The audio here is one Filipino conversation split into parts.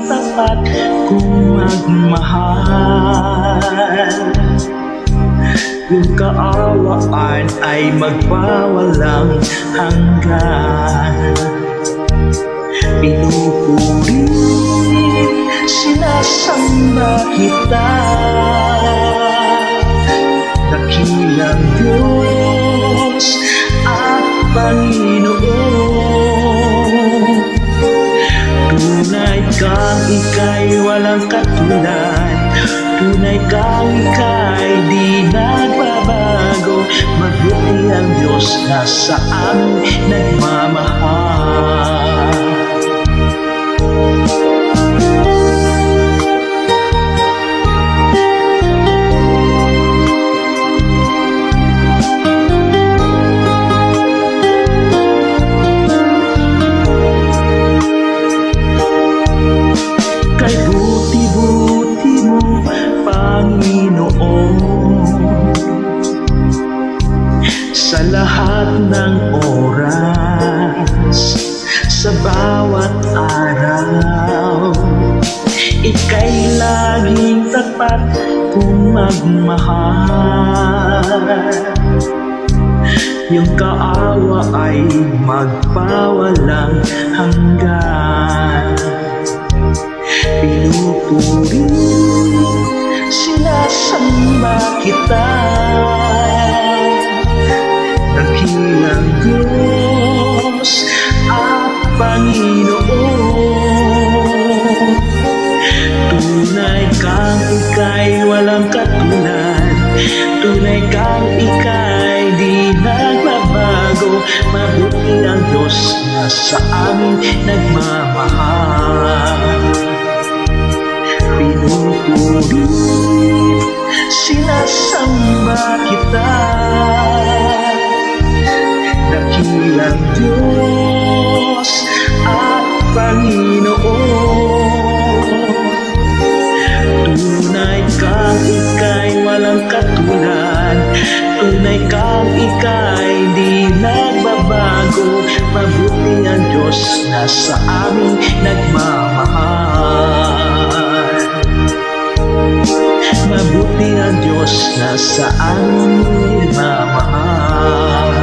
tapat kung magmahal. Yung kaawaan ay magpawalang hanggan. Pinupuri, sinasamba kita, dakilang Diyos at Panginoon. Tunay kang ika'y walang katulad, tunay kang ika'y di nagbabago. Mabuti ang Diyos na sa amin nagmamahal. Kay buti-buti mo, Panginoon, sa lahat ng oras, sa bawat araw, ika'y laging tapat kung magmahal. Yung kaawa ay magpawalang hanggan. Pinupuri, sinasamba kita, dakilang Diyos at Panginoon. Tunay kang ika'y walang katulad, tunay kang ika'y di nagbabago. Mabuti ang Diyos na sa amin nagmamahal. Pinupuri, sinasamba kita, dakilang Diyos at Panginoon. Tunay kang ika'y walang katulad, tunay kang ika'y di nagbabago. Mabuti ang Diyos na sa amin nagmamahal. Mabuti ang Diyos na sa amin nagmamahal.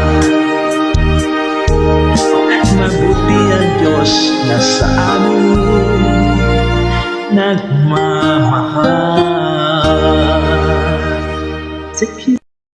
Mabuti ang Diyos na sa amin nagmamahal.